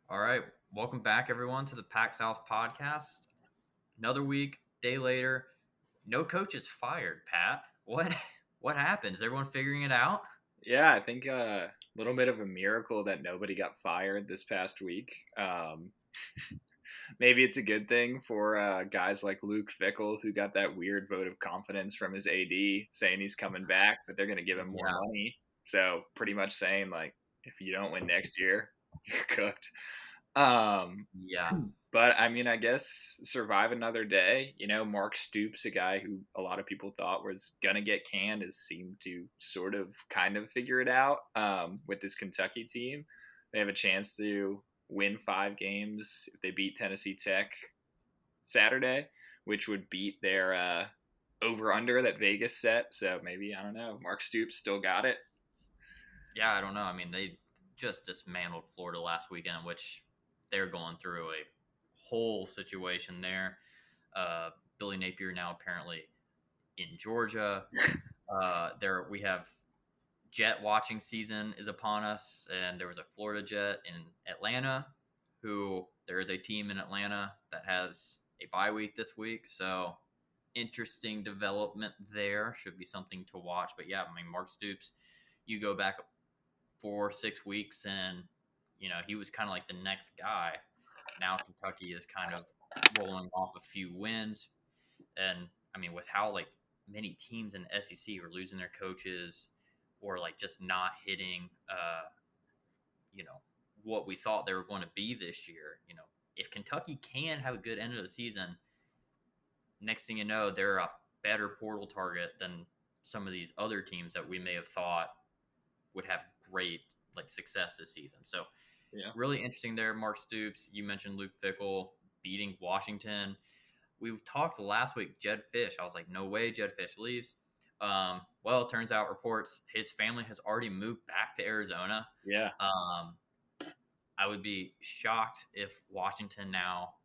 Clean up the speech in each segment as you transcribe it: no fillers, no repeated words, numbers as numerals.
All right, welcome back, everyone, to the PAC-South podcast. Another week, day later, no coach is fired. Pat, what what happened? Is everyone figuring it out? Yeah, I think a little bit of a miracle that nobody got fired this past week. Maybe it's a good thing for guys like Luke Fickle, who got that weird vote of confidence from his AD saying he's coming back, but they're going to give him more Yeah, money. So pretty much saying like, if you don't win next year, you're cooked. Um, yeah, but I mean, I guess survive another day. Mark Stoops, a guy who a lot of people thought was gonna get canned, has seemed to sort of kind of figure it out with this Kentucky team. They have a chance to win 5 games if they beat Tennessee Tech Saturday, which would beat their over under that Vegas set. So maybe, I don't know, Mark Stoops still got it. yeah. I don't know. I mean, they just dismantled Florida last weekend, which they're going through a whole situation there. Billy Napier now apparently in Georgia. There we have Jet watching season is upon us, and there was a Florida Jet in Atlanta, who there is a team in Atlanta that has a bye week this week. So interesting development there. Should be something to watch. But yeah, I mean, Mark Stoops, you go back 4 6 weeks, and he was kind of like the next guy. Now Kentucky is kind of rolling off a few wins, and I mean, with how like many teams in the SEC are losing their coaches or like just not hitting, you know, what we thought they were going to be this year. If Kentucky can have a good end of the season, next thing you know, they're a better portal target than some of these other teams that we may have thought would have great like success this season. So Yeah. really interesting there. Mark Stoops, you mentioned Luke Fickle beating Washington. We talked last week, Jed Fish. I was like, no way Jed Fish leaves. Well, it turns out reports his family has already moved back to Arizona. Yeah. Um, I would be shocked if Washington now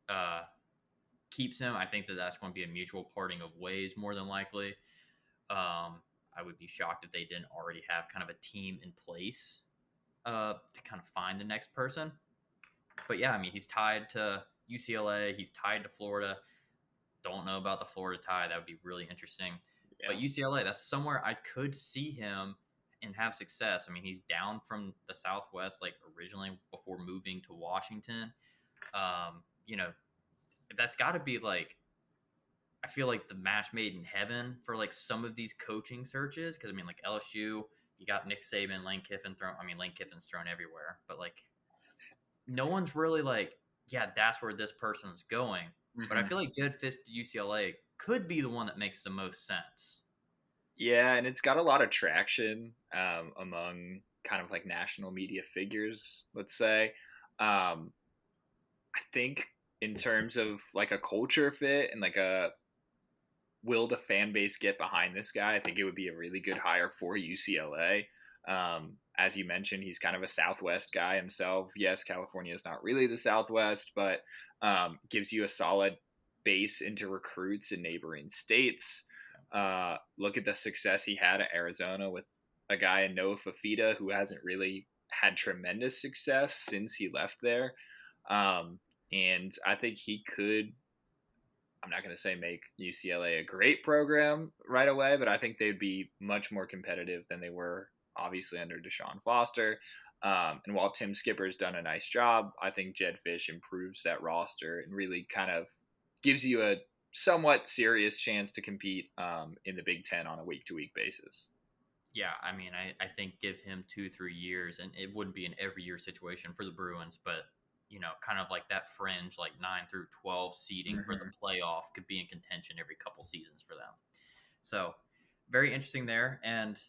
uh, keeps him. I think that that's going to be a mutual parting of ways more than likely. I would be shocked if they didn't already have kind of a team in place to kind of find the next person. But yeah, I mean, he's tied to UCLA. He's tied to Florida. Don't know about the Florida tie. That would be really interesting. But Yeah. UCLA, that's somewhere I could see him and have success. I mean, he's down from the Southwest, like originally before moving to Washington. Um, you know, that's got to be like, I feel like the match made in heaven for like some of these coaching searches. Cause I mean, like LSU, you got Nick Saban, Lane Kiffin thrown. I mean, Lane Kiffin's thrown everywhere, but like no one's really like, yeah, that's where this person's going. But I hmm feel like Jed Fish to UCLA could be the one that makes the most sense. Yeah, and it's got a lot of traction among kind of like national media figures, let's say. I think in terms of like a culture fit and like a will the fan base get behind this guy, I think it would be a really good hire for UCLA. As you mentioned, he's kind of a Southwest guy himself. Yes, California is not really the Southwest, but gives you a solid base into recruits in neighboring states. Look at the success he had at Arizona with a guy in Noah Fafita who hasn't really had tremendous success since he left there. And I think he could, I'm not going to say make UCLA a great program right away, but I think they'd be much more competitive than they were obviously under Deshaun Foster. And while Tim Skipper's done a nice job, I think Jed Fish improves that roster and really kind of gives you a somewhat serious chance to compete in the Big Ten on a week-to-week basis. Yeah, I mean, I think give him 2 3 years, and it wouldn't be an every year situation for the Bruins, but kind of like that fringe, like 9 through 12 seeding for the Mm-hmm. playoff could be in contention every couple seasons for them. So very interesting there, and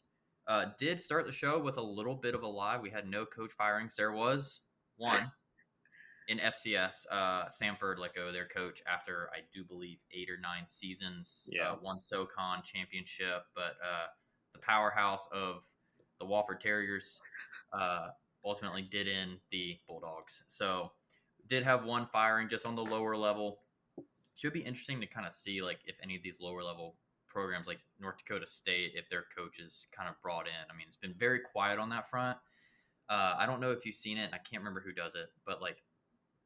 did start the show with a little bit of a lie. We had no coach firings. There was one in FCS. Samford let go their coach after I do believe 8 or 9 seasons. Yeah. Won SoCon championship, but the powerhouse of the Wofford Terriers uh, ultimately did in the Bulldogs. So did have one firing just on the lower level. Should be interesting to kind of see like if any of these lower level programs like North Dakota State, if their coaches kind of brought in. I mean, it's been very quiet on that front. I don't know if you've seen it, and I can't remember who does it, but like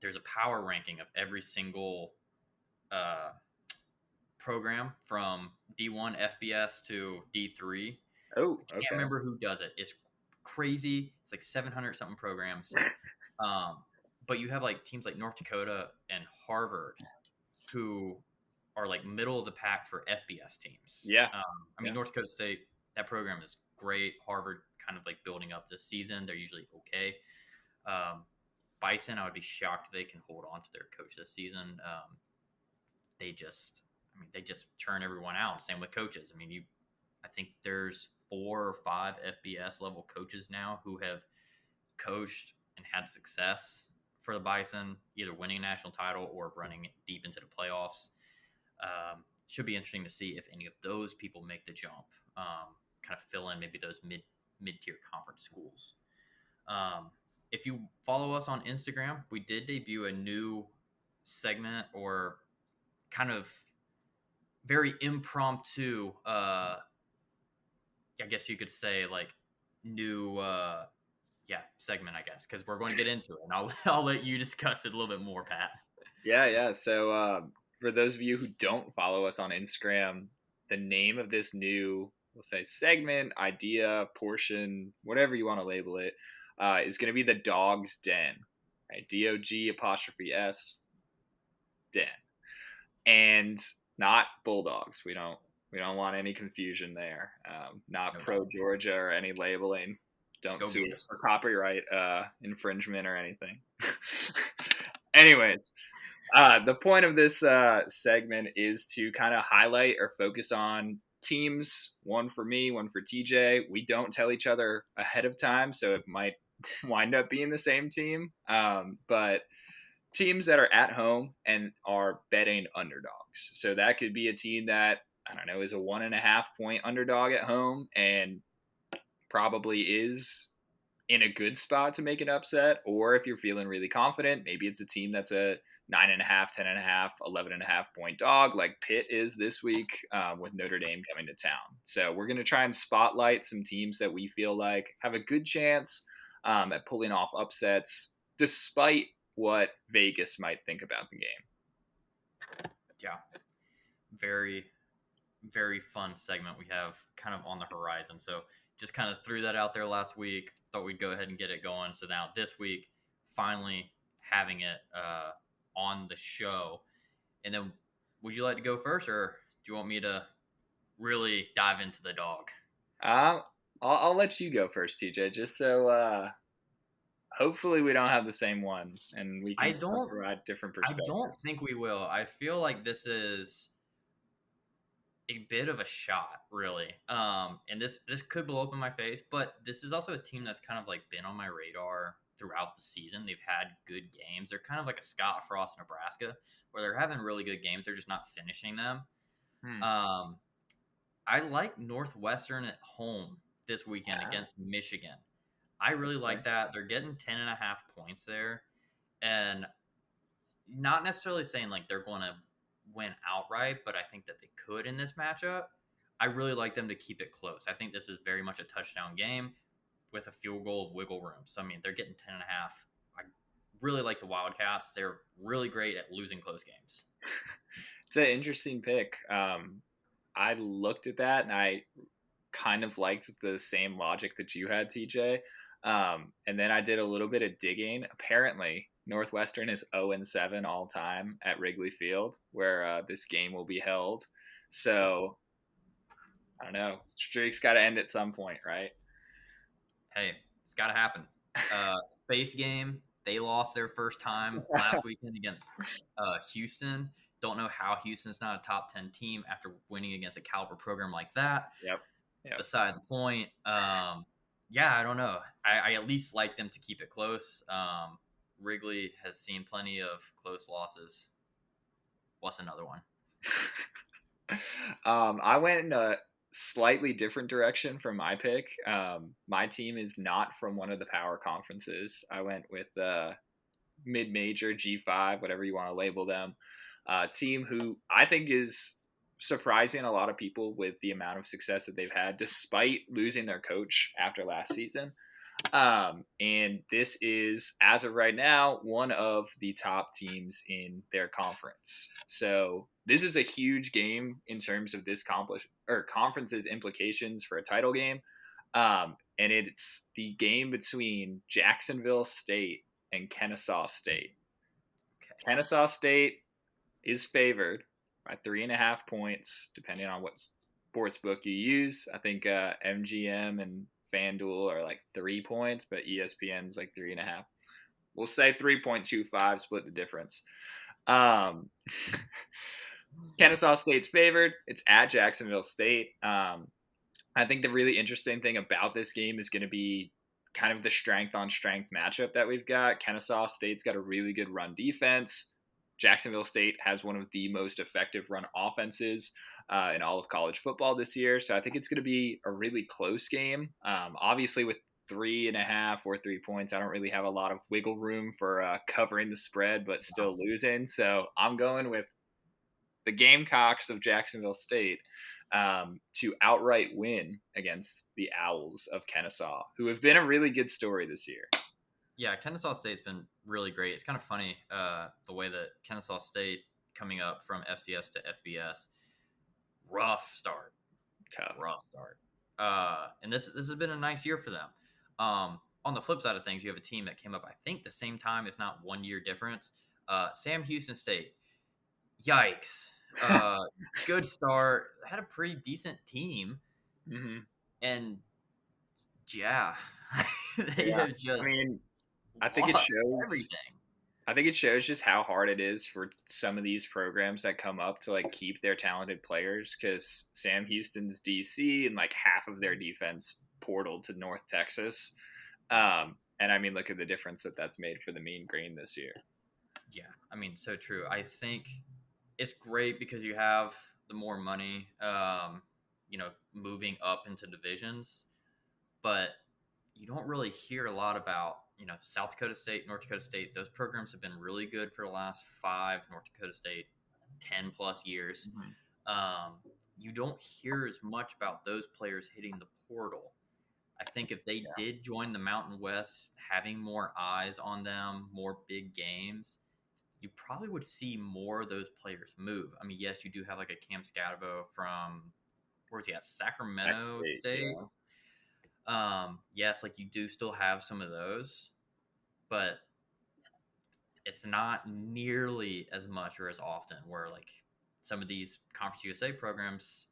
there's a power ranking of every single uh, program from D1 FBS to D3. Oh, I can't okay. remember who does it. It's crazy. It's like 700 something programs. Um, but you have like teams like North Dakota and Harvard who are like middle of the pack for FBS teams. Yeah. I mean, Yeah. North Dakota State, that program is great. Harvard kind of like building up this season. They're usually okay. Um, Bison, I would be shocked if they can hold on to their coach this season. They just, I mean, they just churn everyone out. Same with coaches. I mean, I think there's 4 or 5 FBS level coaches now who have coached and had success for the Bison, either winning a national title or running deep into the playoffs. Should be interesting to see if any of those people make the jump, kind of fill in maybe those mid tier conference schools. Um, if you follow us on Instagram, we did debut a new segment or kind of very impromptu. I guess you could say like new, segment. I guess because we're going to get into it, and I'll let you discuss it a little bit more, Pat. Yeah, yeah. So for those of you who don't follow us on Instagram, the name of this new, we'll say, segment, idea, portion, whatever you want to label it, is going to be the Dog's Den, right? DOG apostrophe S Den, and not Bulldogs. We don't want any confusion there. Not No pro dogs. Georgia or any labeling. Don't Go sue get us us. for copyright infringement or anything. Anyways, the point of this segment is to kind of highlight or focus on teams, one for me, one for TJ. We don't tell each other ahead of time, so it might wind up being the same team. But teams that are at home and are betting underdogs. So that could be a team that, I don't know, is a 1.5 point underdog at home and probably is in a good spot to make an upset, or if you're feeling really confident, maybe it's a team that's a 9.5, 10.5, 11.5 point dog, like Pitt is this week with Notre Dame coming to town. So we're going to try and spotlight some teams that we feel like have a good chance at pulling off upsets, despite what Vegas might think about the game. Yeah, very very fun segment we have kind of on the horizon. So just kind of threw that out there last week. Thought we'd go ahead and get it going. So now this week, finally having it on the show. And then, would you like to go first, or do you want me to really dive into the dog? Uh, I'll let you go first, TJ, just so hopefully we don't have the same one and we I can don't. provide different I don't perspectives. think we will. I feel like this is a bit of a shot, really. And this could blow up in my face, but this is also a team that's kind of like been on my radar throughout the season. They've had good games. They're kind of like a Scott Frost, Nebraska, where they're having really good games. They're just not finishing them. Hmm. Um, I like Northwestern at home this weekend Ah, against Michigan. I really okay. like that. They're getting 10.5 points there. And not necessarily saying like they're going to win outright, but I think that they could in this matchup. I really like them to keep it close. I think this is very much a touchdown game with a field goal of wiggle room. So, I mean, they're getting 10.5. I really like the Wildcats. They're really great at losing close games. It's an interesting pick. I looked at that and I kind of liked the same logic that you had, TJ. And then I did a little bit of digging. Apparently, Northwestern is 0-7 all time at Wrigley Field, where this game will be held. So I don't know. Streak's got to end at some point, right? Hey, it's got to happen. Space game. They lost their first time last weekend against Houston. Don't know how Houston's not a top 10 team after winning against a caliber program like that. Yep. Yep. Beside the point. Yeah, I don't know. I at least like them to keep it close. Wrigley has seen plenty of close losses. What's another one? I went in a slightly different direction from my pick. My team is not from one of the power conferences. I went with mid-major G5, whatever you want to label them. Team who I think is surprising a lot of people with the amount of success that they've had, despite losing their coach after last season. And this is, as of right now, one of the top teams in their conference. So this is a huge game in terms of this conference's implications for a title game. And it's the game between Jacksonville State and Kennesaw State. Okay. Kennesaw State is favored by 3.5 points, depending on what sports book you use. I think MGM and FanDuel are like 3 points, but ESPN's like 3.5. We'll say 3.25, split the difference. Um, Kennesaw State's favored. It's at Jacksonville State. I think the really interesting thing about this game is going to be kind of the strength on strength matchup that we've got. Kennesaw State's got a really good run defense. Jacksonville State has one of the most effective run offenses in all of college football this year. So I think it's going to be a really close game. Obviously, with 3.5 or 3 points, I don't really have a lot of wiggle room for covering the spread, but still losing. So I'm going with the Gamecocks of Jacksonville State to outright win against the Owls of Kennesaw, who have been a really good story this year. Yeah, Kennesaw State's been really great. It's kind of funny the way that Kennesaw State coming up from FCS to FBS, rough start, Tough. rough start. And this has been a nice year for them. On the flip side of things, you have a team that came up, I think, the same time, if not 1 year difference. Sam Houston State. Yikes. Good start. Had a pretty decent team. Mm-hmm. And yeah, they Yeah. have just I mean, I think it lost shows everything. I think it shows just how hard it is for some of these programs that come up to like keep their talented players, because Sam Houston's DC and like half of their defense portaled to North Texas. And I mean, look at the difference that's made for the Mean Green this year. Yeah, I mean, so true. I think it's great because you have the more money, moving up into divisions, but you don't really hear a lot about, South Dakota State, North Dakota State. Those programs have been really good for the last 5, North Dakota State, 10 plus years. Mm-hmm. You don't hear as much about those players hitting the portal. I think if they did join the Mountain West, having more eyes on them, more big games, you probably would see more of those players move. I mean, yes, you do have like a Cam Scadabo from, where's he at? Sacramento State. Yeah. Yes, like you do still have some of those, but it's not nearly as much or as often where like some of these Conference USA programs,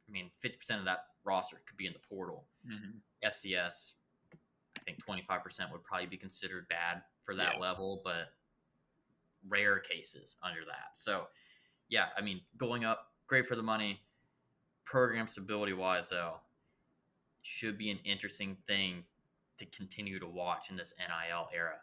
I mean, 50% of that roster could be in the portal. Mm-hmm. FCS, I think 25% would probably be considered bad for that level, but rare cases under that. So, yeah, I mean, going up, great for the money. Program stability wise, though, should be an interesting thing to continue to watch in this NIL era.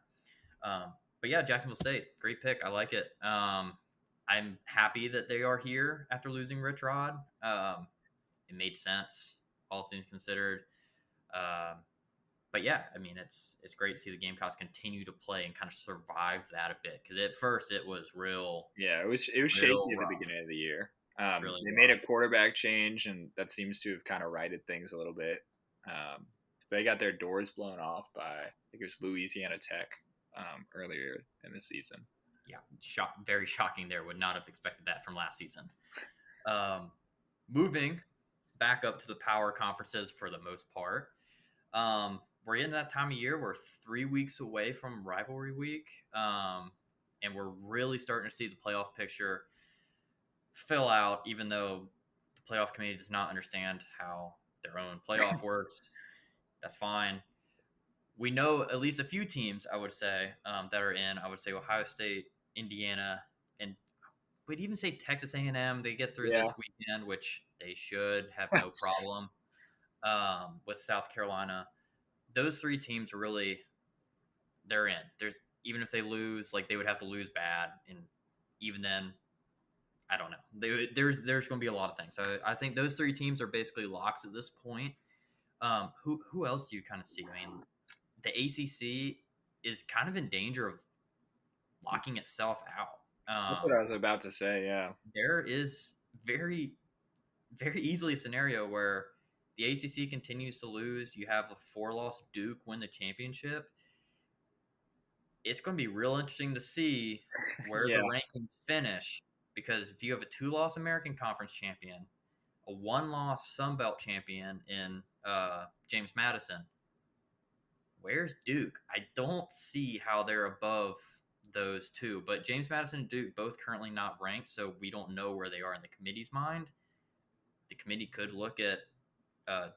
But yeah, Jacksonville State, great pick. I like it. I'm happy that they are here after losing Rich Rod. It made sense, all things considered. But yeah, I mean, it's great to see the Gamecocks continue to play and kind of survive that a bit, because at first it was real. Yeah, it was shaky at the beginning of the year. Really they rough. made a quarterback change, and that seems to have kind of righted things a little bit. So they got their doors blown off by, I think it was Louisiana Tech earlier in the season. Yeah, very shocking there. Would not have expected that from last season. Moving back up to the power conferences for the most part. We're in that time of year. We're 3 weeks away from rivalry week, and we're really starting to see the playoff picture fill out, even though the playoff committee does not understand how their own playoff works. That's fine. We know at least a few teams, I would say, that are in. I would say Ohio State, Indiana, and we'd even say Texas A&M. They get through this weekend, which they should have no problem. With South Carolina, those 3 teams really, they're in. Even if they lose, like they would have to lose bad, and even then, I don't know. There's going to be a lot of things. So I think those 3 teams are basically locks at this point. Who else do you kind of see? I mean, the ACC is kind of in danger of locking itself out. That's what I was about to say. Yeah, there is very, very easily a scenario where the ACC continues to lose. You have a 4-loss Duke win the championship. It's going to be real interesting to see where the Yeah. rankings finish, because if you have a 2-loss American Conference champion, a 1-loss Sun Belt champion in James Madison, where's Duke? I don't see how they're above those two. But James Madison and Duke both currently not ranked, so we don't know where they are in the committee's mind. The committee could look at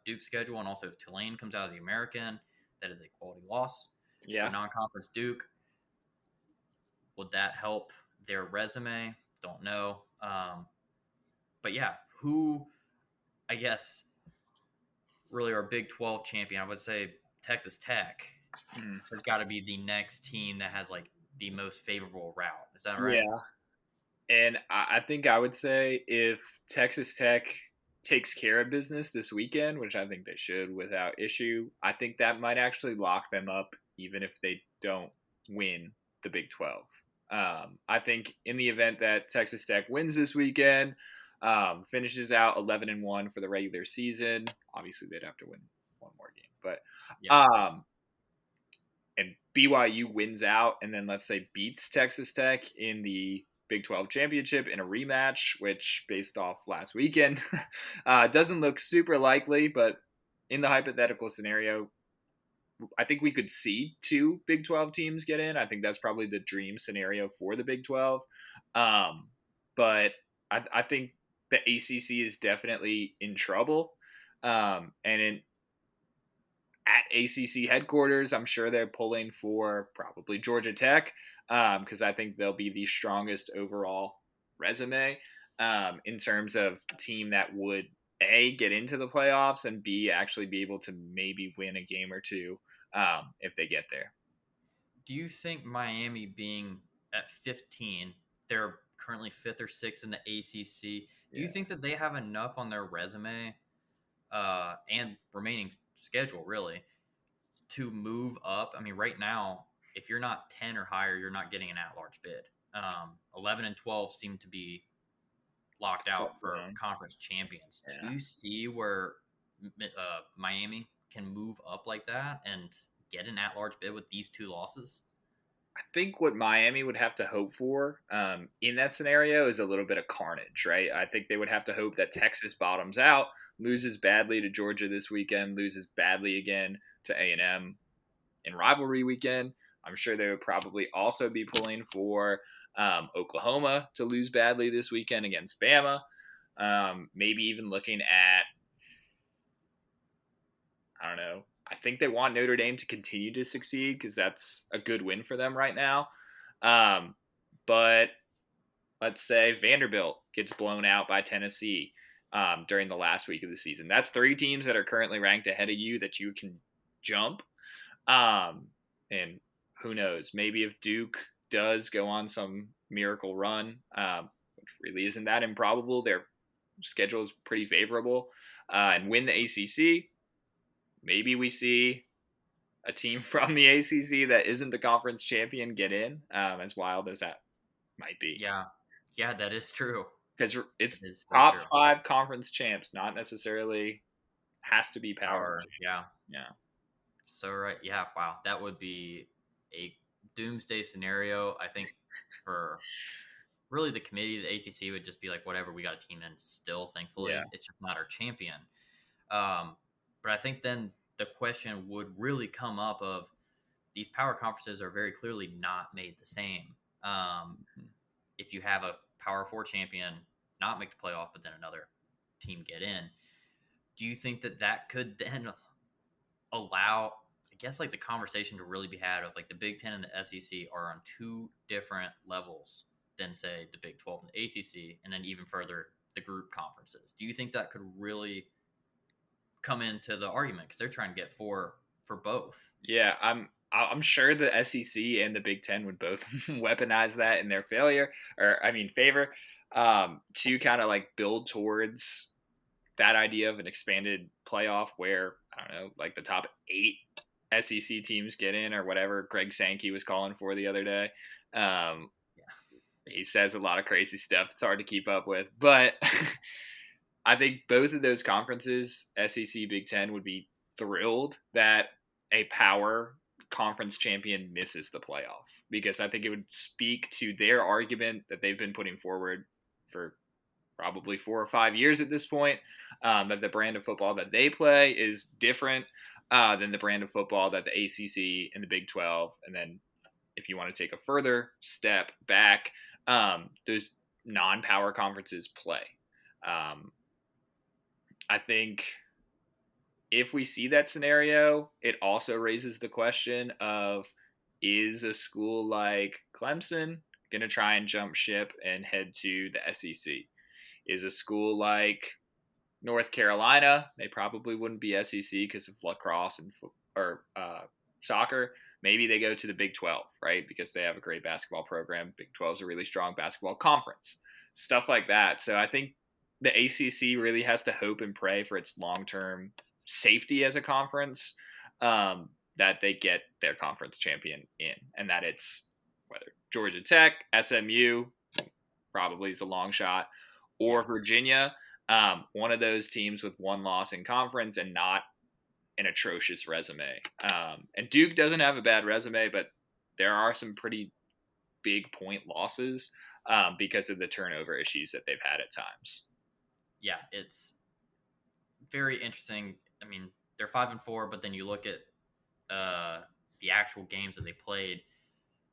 Duke's schedule, and also if Tulane comes out of the American, that is a quality loss for Yeah. non-conference Duke. Would that help their resume? Don't know. But yeah, who, I guess, really our Big 12 champion, I would say Texas Tech Mm. has got to be the next team that has like the most favorable route. Is that right? Yeah. And I think I would say if Texas Tech takes care of business this weekend, which I think they should without issue, I think that might actually lock them up even if they don't win the Big 12. I think in the event that Texas Tech wins this weekend, finishes out 11-1 for the regular season, obviously they'd have to win one more game, but Yeah. and BYU wins out and then let's say beats Texas Tech in the Big 12 championship in a rematch, which based off last weekend doesn't look super likely, but in the hypothetical scenario, I think we could see 2 Big 12 teams get in. I think that's probably the dream scenario for the Big 12. But I think the ACC is definitely in trouble. And at ACC headquarters, I'm sure they're pulling for probably Georgia Tech because I think they'll be the strongest overall resume in terms of team that would A, get into the playoffs, and B, actually be able to maybe win a game or two if they get there. Do you think Miami being at 15, they're currently 5th or 6th in the ACC, do you Yeah. think that they have enough on their resume and remaining schedule really to move up? I mean, right now, if you're not 10 or higher, you're not getting an at-large bid. 11 and 12 seem to be locked Tough out for zone. conference champions. Do Yeah. you see where Miami can move up like that and get an at-large bid with these 2 losses? I think what Miami would have to hope for in that scenario is a little bit of carnage, right? I think they would have to hope that Texas bottoms out, loses badly to Georgia this weekend, loses badly again to A&M in rivalry weekend. I'm sure they would probably also be pulling for Oklahoma to lose badly this weekend against Bama. Maybe even looking at, I don't know, I think they want Notre Dame to continue to succeed because that's a good win for them right now. But let's say Vanderbilt gets blown out by Tennessee during the last week of the season. That's 3 teams that are currently ranked ahead of you that you can jump. And who knows? Maybe if Duke does go on some miracle run, which really isn't that improbable, their schedule is pretty favorable, and win the ACC, maybe we see a team from the ACC that isn't the conference champion get in, as wild as that might be. Yeah. Yeah, that is true. Because it's It is so top true. 5 conference champs, not necessarily has to be power Power, champs. yeah. Yeah. So right, yeah, wow, that would be a doomsday scenario. I think for really the committee, the ACC would just be like, whatever, we got a team in still. Yeah. Thankfully, it's just not our champion. But I think then the question would really come up of these power conferences are very clearly not made the same. If you have a Power Four champion not make the playoff, but then another team get in, do you think that that could then allow, I guess, like the conversation to really be had of like the Big Ten and the SEC are on 2 different levels than say the Big 12 and the ACC, and then even further the group conferences? Do you think that could really come into the argument because they're trying to get 4 for both? Yeah, I'm sure the SEC and the Big Ten would both weaponize that in their favor, to kind of like build towards that idea of an expanded playoff where I don't know, like the top 8 SEC teams get in or whatever Greg Sankey was calling for the other day. Yeah. He says a lot of crazy stuff. It's hard to keep up with, but I think both of those conferences, SEC, Big Ten, would be thrilled that a power conference champion misses the playoff, because I think it would speak to their argument that they've been putting forward for probably 4 or 5 years at this point, that the brand of football that they play is different than the brand of football that the ACC and the Big 12, and then if you want to take a further step back, those non-power conferences play. I think if we see that scenario, it also raises the question of, is a school like Clemson going to try and jump ship and head to the SEC? Is a school like North Carolina, they probably wouldn't be SEC because of lacrosse and soccer. Maybe they go to the Big 12, right? Because they have a great basketball program. Big 12 is a really strong basketball conference. Stuff like that. So I think the ACC really has to hope and pray for its long-term safety as a conference, that they get their conference champion in, and that it's whether Georgia Tech, SMU, probably is a long shot, or Virginia, one of those teams with one loss in conference and not an atrocious resume. And Duke doesn't have a bad resume, but there are some pretty big point losses because of the turnover issues that they've had at times. Yeah, it's very interesting. I mean, they're 5-4, but then you look at the actual games that they played.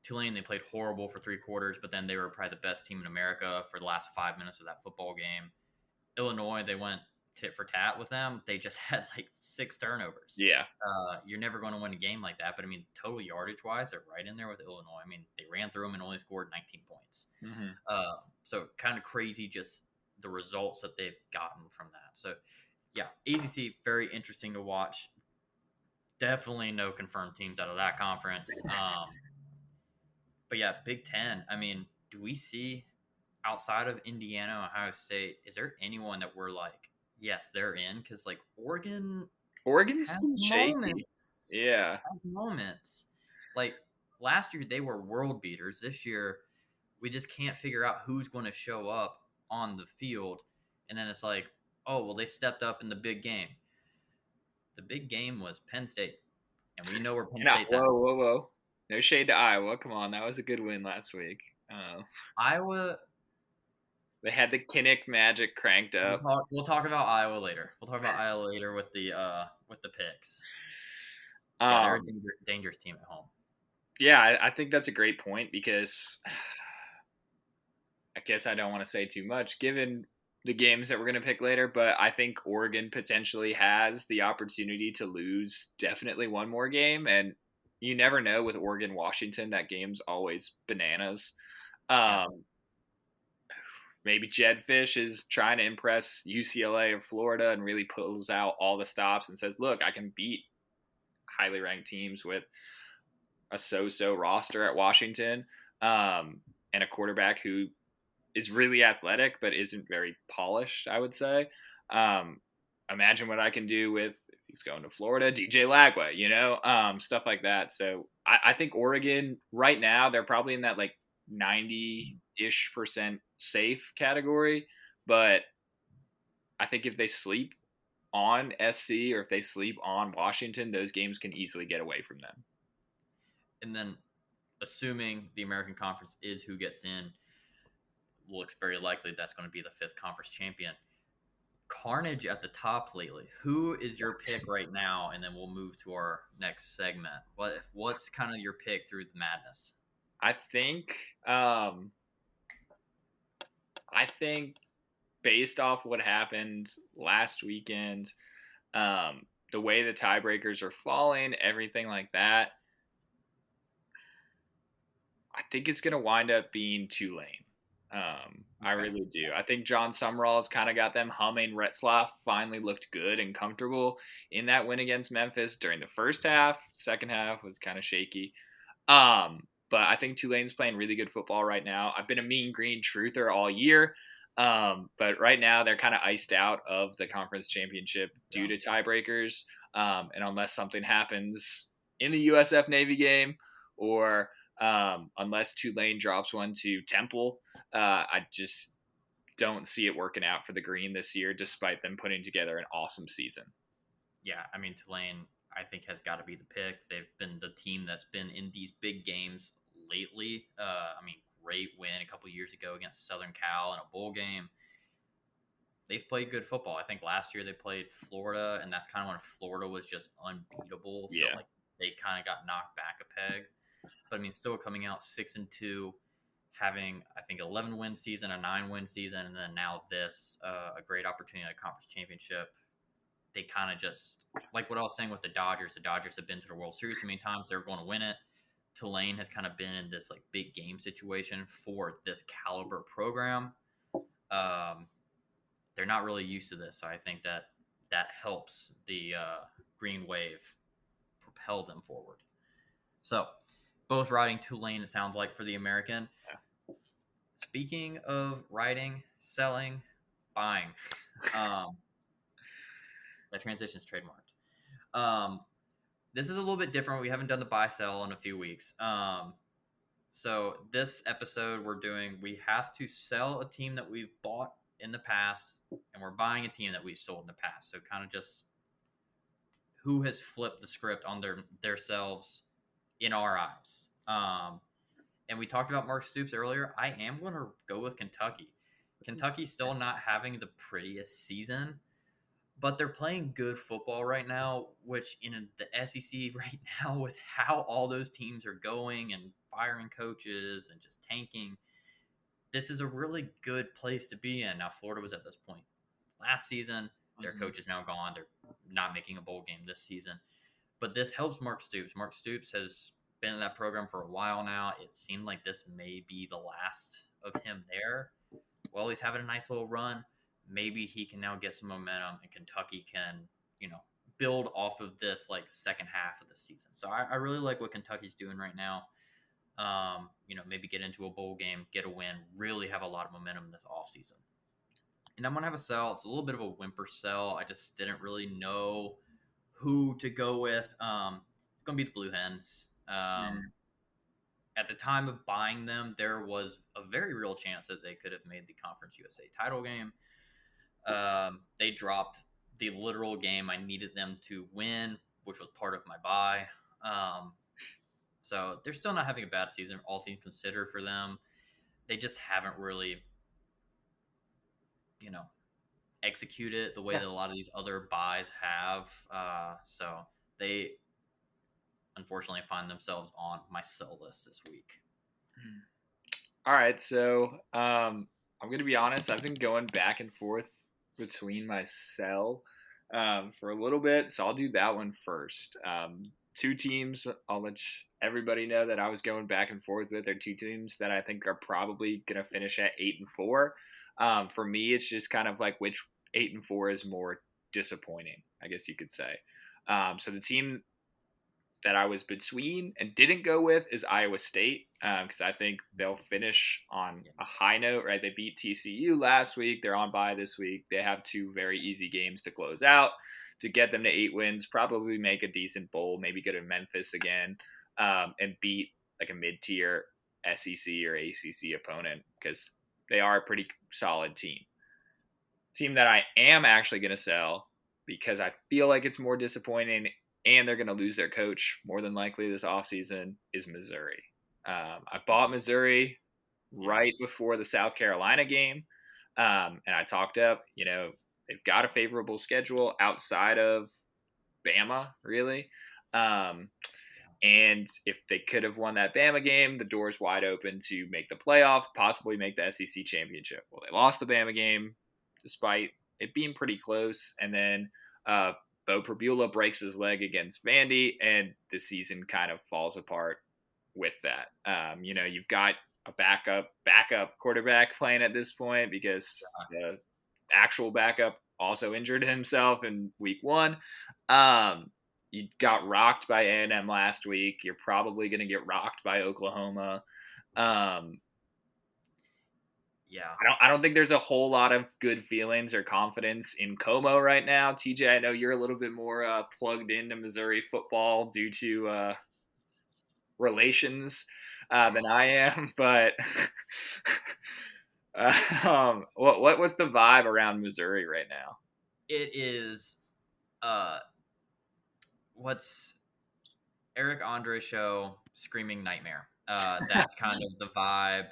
Tulane, they played horrible for 3 quarters, but then they were probably the best team in America for the last 5 minutes of that football game. Illinois, they went tit for tat with them. They just had like 6 turnovers. Yeah. You're never going to win a game like that. But I mean, total yardage wise, they're right in there with Illinois. I mean, they ran through them and only scored 19 points. Mm-hmm. So kind of crazy, just the results that they've gotten from that. So yeah, ACC, very interesting to watch. Definitely no confirmed teams out of that conference. But yeah, Big Ten. I mean, do we see outside of Indiana, Ohio State, is there anyone that we're like, yes, they're in? Because like Oregon's been shaky. moments. Yeah. Has moments. Like last year, they were world beaters. This year, we just can't figure out who's going to show up on the field. And then it's like, oh, well, they stepped up in the big game. The big game was Penn State. And we know where Penn State's at. Whoa. No shade to Iowa. Come on. That was a good win last week. Iowa. They had the Kinnick magic cranked up. We'll talk about Iowa later. We'll talk about Iowa later with the picks. Yeah, they're a dangerous team at home. Yeah, I think that's a great point, because I guess I don't want to say too much given the games that we're going to pick later, but I think Oregon potentially has the opportunity to lose definitely one more game, and you never know with Oregon-Washington. That game's always bananas. Maybe Jed Fish is trying to impress UCLA or Florida and really pulls out all the stops and says, look, I can beat highly ranked teams with a so-so roster at Washington, and a quarterback who is really athletic but isn't very polished, I would say. Imagine what I can do with, if he's going to Florida, DJ Lagway, stuff like that. So I think Oregon right now, they're probably in that like 90-ish% safe category, but I think if they sleep on SC or if they sleep on Washington, those games can easily get away from them. And then assuming the American Conference is who gets in, looks very likely that's going to be the 5th conference champion. Carnage at the top lately. Who is your pick right now? And then we'll move to our next segment. What's kind of your pick through the madness? I think based off what happened last weekend, the way the tiebreakers are falling, everything like that, I think it's going to wind up being Tulane. I really do. I think John Summerall's kind of got them humming. Retzlaff finally looked good and comfortable in that win against Memphis during the first half. Second half was kind of shaky. But I think Tulane's playing really good football right now. I've been a Mean Green truther all year. But right now they're kind of iced out of the conference championship due to tiebreakers. And unless something happens in the USF Navy game, or unless Tulane drops one to Temple, I don't see it working out for the Green this year, despite them putting together an awesome season. Yeah, I mean, Tulane, I think, has got to be the pick. They've been the team that's been in these big games lately. I mean, great win a couple years ago against Southern Cal in a bowl game. They've played good football. I think last year they played Florida, and that's kind of when Florida was just unbeatable. So Yeah. like they kind of got knocked back a peg. But I mean, still coming out 6-2, having I think 11-win season, a 9-win season, and then now this a great opportunity at a conference championship. They kind of just like what I was saying with the Dodgers. The Dodgers have been to the World Series so many times; they're going to win it. Tulane has kind of been in this like big game situation for this caliber program. Um, they're not really used to this, so I think that helps the Green Wave propel them forward. So, both riding Tulane, it sounds like, for the American. Speaking of riding, selling, buying, um, that transition is trademarked. This is a little bit different. We haven't done the buy sell in a few weeks. So this episode we have to sell a team that we've bought in the past, and we're buying a team that we've sold in the past. So kind of just who has flipped the script on their selves in our eyes. And we talked about Mark Stoops earlier. I am going to go with Kentucky. Kentucky's still not having the prettiest season, but they're playing good football right now, which in the SEC right now, with how all those teams are going and firing coaches and just tanking, this is a really good place to be in. Now, Florida was at this point last season. Their coach is now gone. They're not making a bowl game this season. But this helps Mark Stoops. Mark Stoops has been in that program for a while now. It seemed like this may be the last of him there. Well, he's having a nice little run. Maybe he can now get some momentum, and Kentucky can, build off of this like second half of the season. So I really like what Kentucky's doing right now. Maybe get into a bowl game, get a win, really have a lot of momentum this offseason. And I'm going to have a sell. It's a little bit of a whimper sell. I just didn't really know who to go with. It's going to be the Blue Hens. At the time of buying them, there was a very real chance that they could have made the Conference USA title game. They dropped the literal game I needed them to win, which was part of my buy. So they're still not having a bad season, all things considered, for them. They just haven't really, executed the way that a lot of these other buys have. So they unfortunately find themselves on my sell list this week. All right, so I'm going to be honest. I've been going back and forth between my sell for a little bit, so I'll do that one first. Two teams I'll let everybody know that I was going back and forth with. They're two teams that I think are probably going to finish at 8-4. For me, it's just kind of like which 8-4 is more disappointing, I guess you could say. So the team that I was between and didn't go with is Iowa State, because I think they'll finish on a high note, right? They beat TCU last week. They're on bye this week. They have two very easy games to close out to get them to 8 wins, probably make a decent bowl, maybe go to Memphis again, and beat like a mid-tier SEC or ACC opponent, because they are a pretty solid team. Team that I am actually going to sell because I feel like it's more disappointing and they're going to lose their coach more than likely this offseason is Missouri. I bought Missouri right before the South Carolina game, and I talked up, they've got a favorable schedule outside of Bama, really. And if they could have won that Bama game, the door's wide open to make the playoff, possibly make the SEC championship. Well, they lost the Bama game despite it being pretty close. And then Bo Prabula breaks his leg against Vandy, and the season kind of falls apart with that. You've got a backup quarterback playing at this point because the actual backup also injured himself in week 1. You got rocked by A&M last week. You're probably going to get rocked by Oklahoma. I don't think there's a whole lot of good feelings or confidence in Como right now. TJ, I know you're a little bit more plugged into Missouri football due to relations than I am, but What was the vibe around Missouri right now? It is uh what's Eric Andre show screaming nightmare. That's kind of the vibe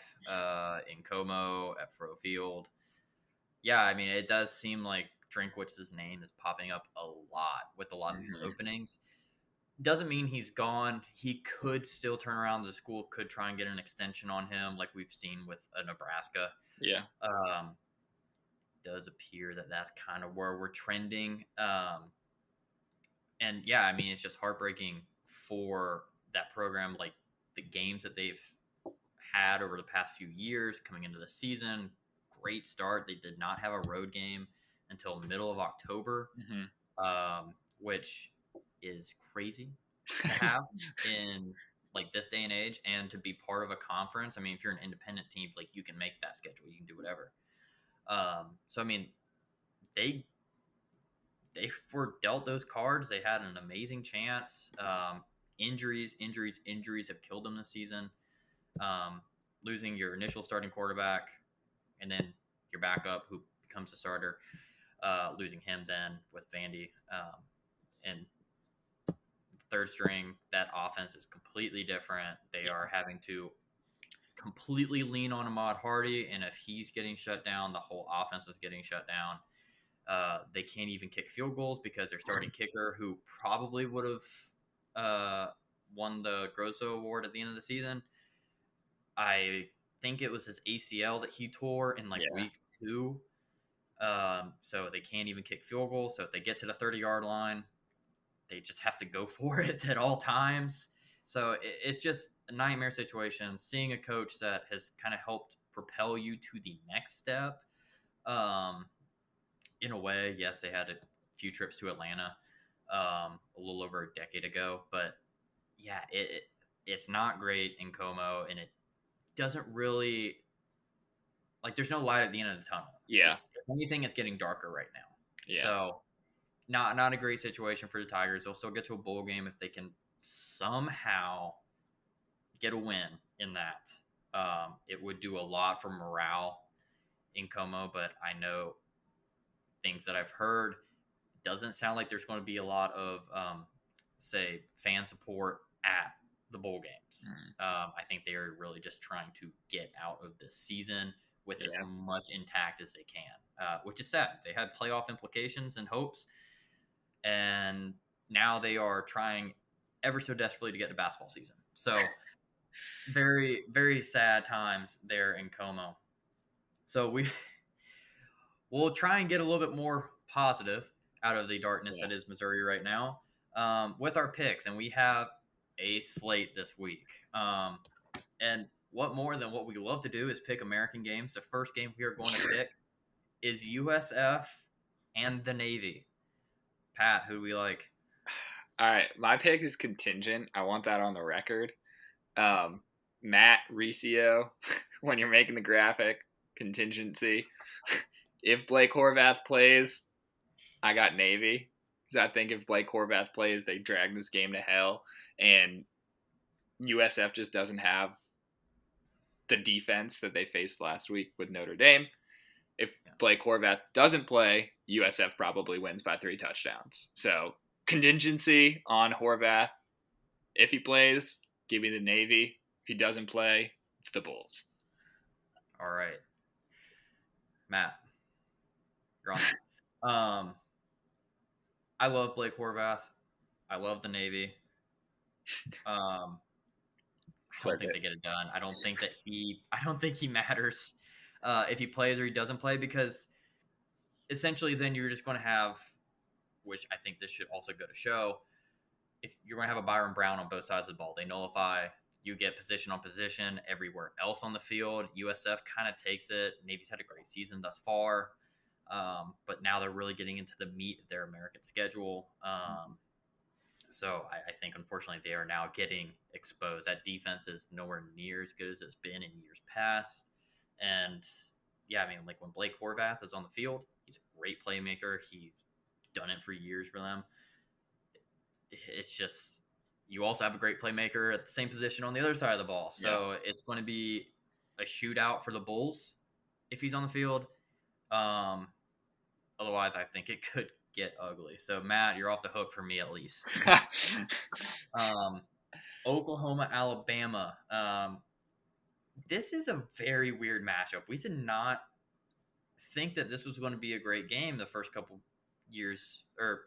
in Como at Fro Field. Yeah, I mean it does seem like Drinkwitz's name is popping up a lot with a lot of these Mhm. openings. Doesn't mean he's gone. He could still turn around. The school could try and get an extension on him, like we've seen with Nebraska. Yeah. Um, does appear that that's kind of where we're trending. And yeah, I mean, it's just heartbreaking for that program. Like the games that they've had over the past few years coming into the season, great start. They did not have a road game until middle of October, Mhm. which is crazy to have in like this day and age, and to be part of a conference. I mean, if you're an independent team, like you can make that schedule, you can do whatever. So I mean, they they were dealt those cards. They had an amazing chance. Injuries have killed them this season. Um, Losing your initial starting quarterback and then your backup, who becomes a starter, losing him then with Vandy, and third string, that offense is completely different. They Yeah. are having to completely lean on Ahmad Hardy, and if he's getting shut down, the whole offense is getting shut down. They can't even kick field goals because their starting kicker, who probably would have uh, won the Grosso Award at the end of the season, I think it was his ACL that he tore in like Yeah. week 2. So they can't even kick field goals. So if they get to the 30-yard line, they just have to go for it at all times. So it's just a nightmare situation. Seeing a coach that has kind of helped propel you to the next step. Um, in a way, yes, they had a few trips to Atlanta a little over a decade ago, but yeah, it's not great in Como, and it doesn't really like. There's no light at the end of the tunnel. Yeah. It's if anything, it's getting darker right now. Yeah. So not a great situation for the Tigers. They'll still get to a bowl game if they can somehow get a win in that. It would do a lot for morale in Como, but I know things that I've heard doesn't sound like there's going to be a lot of say fan support at the bowl games. Mm. I think they are really just trying to get out of this season with as Yeah. much intact as they can, which is sad. They had playoff implications and hopes, and now they are trying ever so desperately to get to basketball season. So very, very sad times there in Como. So we'll try and get a little bit more positive out of the darkness Yeah. that is Missouri right now with our picks, and we have a slate this week. And what more than what we love to do is pick American games. The first game we are going to pick is USF and the Navy. Pat, who do we like? All right. My pick is contingent. I want that on the record. Um, Matt Riccio, when you're making the graphic, contingency. If Blake Horvath plays, I got Navy. Because I think if Blake Horvath plays, they drag this game to hell. And USF just doesn't have the defense that they faced last week with Notre Dame. If Yeah. Blake Horvath doesn't play, USF probably wins by 3 touchdowns. So contingency on Horvath. If he plays, give me the Navy. If he doesn't play, it's the Bulls. All right, Matt, you're on that. I love Blake Horvath. I love the Navy. Um, I don't Flip think it. they get it done. I don't think that I don't think he matters if he plays or he doesn't play, because essentially then you're just going to have, which I think this should also go to show, if you're going to have a Byron Brown on both sides of the ball, they nullify. You get position on position everywhere else on the field. USF kind of takes it. Navy's had a great season thus far, but now they're really getting into the meat of their American schedule. So I think, unfortunately, they are now getting exposed. That defense is nowhere near as good as it's been in years past. And yeah, I mean, like when Blake Horvath is on the field, he's a great playmaker. He's done it for years for them. It's just you also have a great playmaker at the same position on the other side of the ball. Yeah. So it's going to be a shootout for the Bulls if he's on the field. Um, Otherwise, I think it could get ugly. So, Matt, you're off the hook for me at least. Um, Oklahoma, Alabama. This is a very weird matchup. We did not think that this was going to be a great game the first couple years or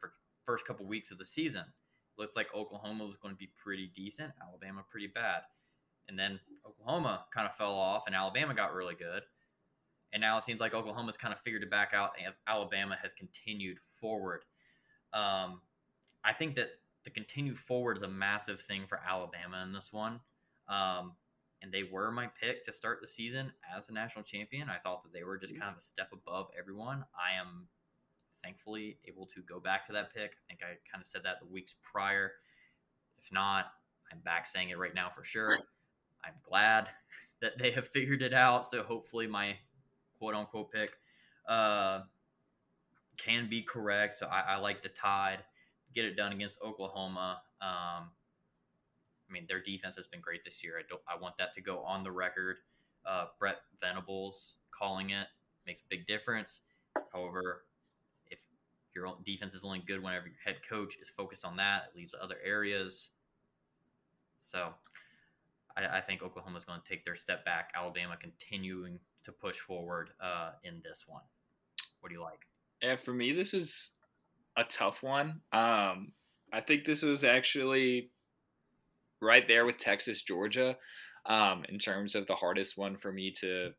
first couple weeks of the season. Looked like Oklahoma was going to be pretty decent, Alabama pretty bad. And then Oklahoma kind of fell off and Alabama got really good. And now it seems like Oklahoma's kind of figured it back out and Alabama has continued forward. Um, I think that the continue forward is a massive thing for Alabama in this one. Um, and they were my pick to start the season as a national champion. I thought that they were just kind of a step above everyone. I am thankfully able to go back to that pick. I think I kind of said that the weeks prior. If not, I'm back saying it right now for sure. I'm glad that they have figured it out. So hopefully my quote unquote pick can be correct. So I like the Tide, get it done against Oklahoma. I mean, their defense has been great this year. I want that to go on the record. Brett Venables calling it makes a big difference. However, if your defense is only good whenever your head coach is focused on that, it leaves other areas. So I think Oklahoma is going to take their step back. Alabama continuing to push forward in this one. What do you like? Yeah, for me, this is a tough one. I think this was actually right there with Texas, Georgia, in terms of the hardest one for me to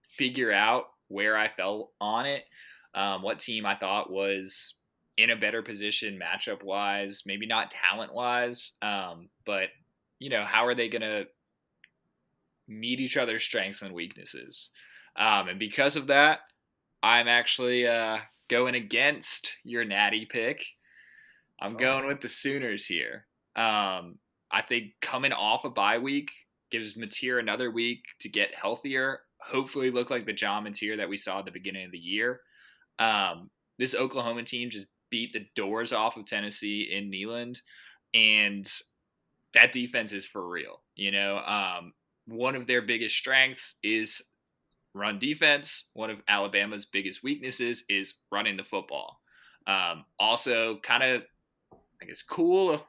figure out where I fell on it, what team I thought was in a better position matchup wise, maybe not talent wise, but how are they going to meet each other's strengths and weaknesses? And because of that, I'm actually going against your natty pick. I'm going with the Sooners here. I think coming off a bye week gives Mateer another week to get healthier, hopefully look like the John Mateer that we saw at the beginning of the year. This Oklahoma team just beat the doors off of Tennessee in Neyland, and that defense is for real. One of their biggest strengths is run defense. One of Alabama's biggest weaknesses is running the football. Also, kind of, I guess, cool